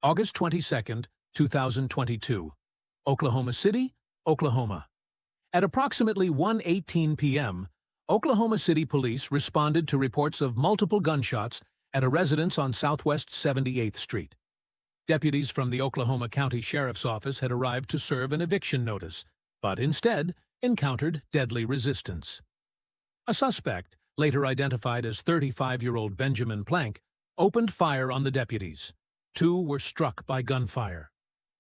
August 22, 2022, Oklahoma City, Oklahoma. At approximately 1:18 p.m., Oklahoma City police responded to reports of multiple gunshots at a residence on Southwest 78th Street. Deputies from the Oklahoma County Sheriff's Office had arrived to serve an eviction notice, but instead encountered deadly resistance. A suspect, later identified as 35-year-old Benjamin Plank, opened fire on the deputies. 2 were struck by gunfire.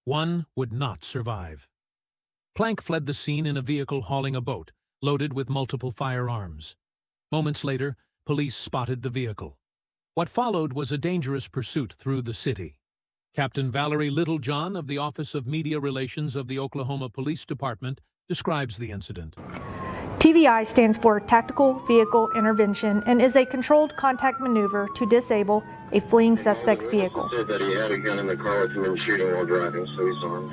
1 would not survive. Plank fled the scene in a vehicle hauling a boat, loaded with multiple firearms. Moments later, police spotted the vehicle. What followed was a dangerous pursuit through the city. Captain Valerie Littlejohn of the Office of Media Relations of the Oklahoma Police Department describes the incident. TVI stands for Tactical Vehicle Intervention and is a controlled contact maneuver to disable a fleeing suspect's vehicle. Said that he had a gun in the car with him and shooting while driving, so he's armed.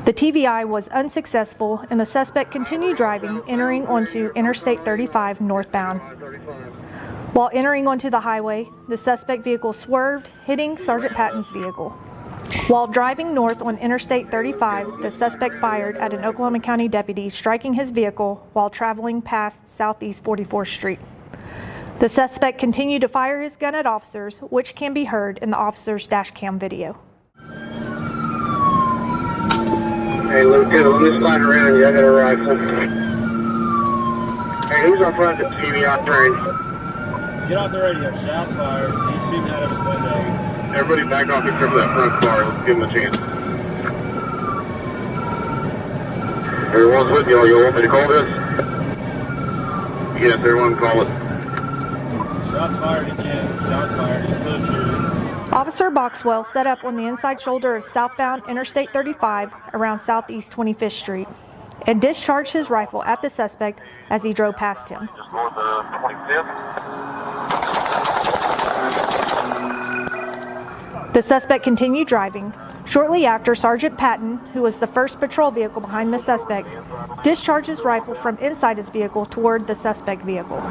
The TVI was unsuccessful and the suspect continued driving, entering onto Interstate 35 northbound. While entering onto the highway, the suspect vehicle swerved, hitting Sergeant Patton's vehicle. While driving north on Interstate 35, the suspect fired at an Oklahoma County deputy, striking his vehicle while traveling past Southeast 44th Street. The suspect continued to fire his gun at officers, which can be heard in the officer's dash cam video. Hey, look good. Let me slide around you. I got a rifle. Hey, who's on front of the TVI train? Get off the radio. Shots fired. He's shooting out of his window. Everybody back off except for that front car. Let's give him a chance. Everyone's with y'all. You want me to call this? Yes, everyone call it. Shots fired again. Shots fired. He's still shooting. Officer Boxwell set up on the inside shoulder of southbound Interstate 35 around Southeast 25th Street and discharged his rifle at the suspect as he drove past him. Just going to 25th. The suspect continued driving. Shortly after, Sergeant Patton, who was the first patrol vehicle behind the suspect, discharged his rifle from inside his vehicle toward the suspect vehicle.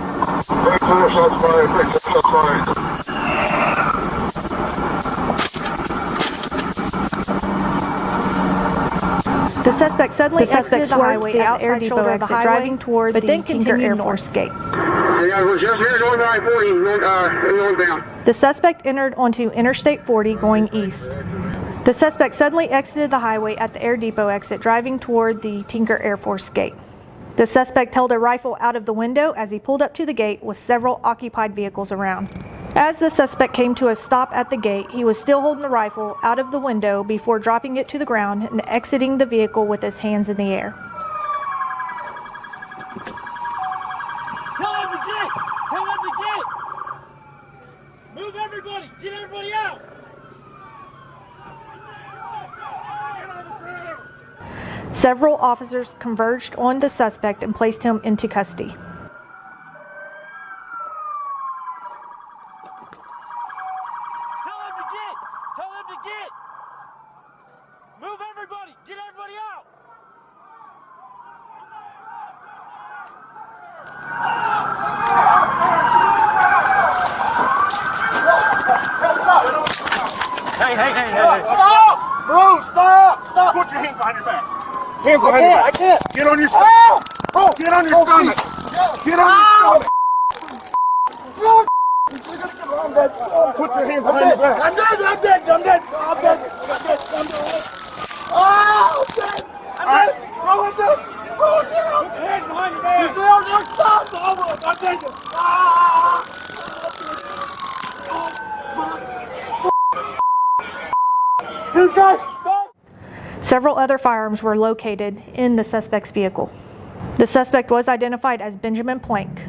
The suspect suddenly exited the highway at the Air Depot exit, driving toward the Tinker Air Force Gate. Yeah, we're just here going to I-40, northbound. The suspect entered onto Interstate 40 going east. The suspect suddenly exited the highway at the Air Depot exit, driving toward the Tinker Air Force Gate. The suspect held a rifle out of the window as he pulled up to the gate with several occupied vehicles around. As the suspect came to a stop at the gate, he was still holding the rifle out of the window before dropping it to the ground and exiting the vehicle with his hands in the air. Tell him to get! Tell him to get! Move everybody! Get everybody out! Several officers converged on the suspect and placed him into custody. Tell him to get! Tell him to get! Move everybody! Get everybody out! Hey! Stop! Bro, stop! Stop! Put your hands behind your back. Hands behind your back. I can't. Get on your stomach. Bro, get on your stomach. Get on your stomach. I'm dead. Put your hands behind your back. I'm dead. Oh, I'm dead. I'm dead. Bro, I'm dead. Bro, get out. Put your hands behind your back. You're down there. Stop. I'm dead. You guys, stop. Several other firearms were located in the suspect's vehicle. The suspect was identified as Benjamin Plank.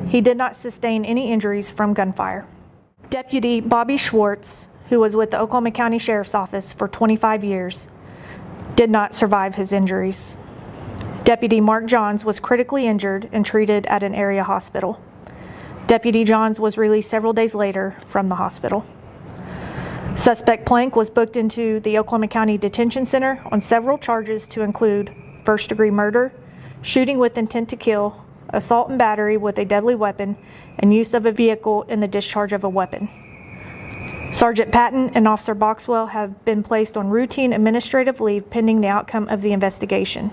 He did not sustain any injuries from gunfire. Deputy Bobby Schwartz, who was with the Oklahoma County Sheriff's Office for 25 years, did not survive his injuries. Deputy Mark Johns was critically injured and treated at an area hospital. Deputy Johns was released several days later from the hospital. Suspect Plank was booked into the Oklahoma County Detention Center on several charges to include first-degree murder, shooting with intent to kill, assault and battery with a deadly weapon, and use of a vehicle in the discharge of a weapon. Sergeant Patton and Officer Boxwell have been placed on routine administrative leave pending the outcome of the investigation.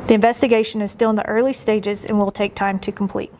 The investigation is still in the early stages and will take time to complete.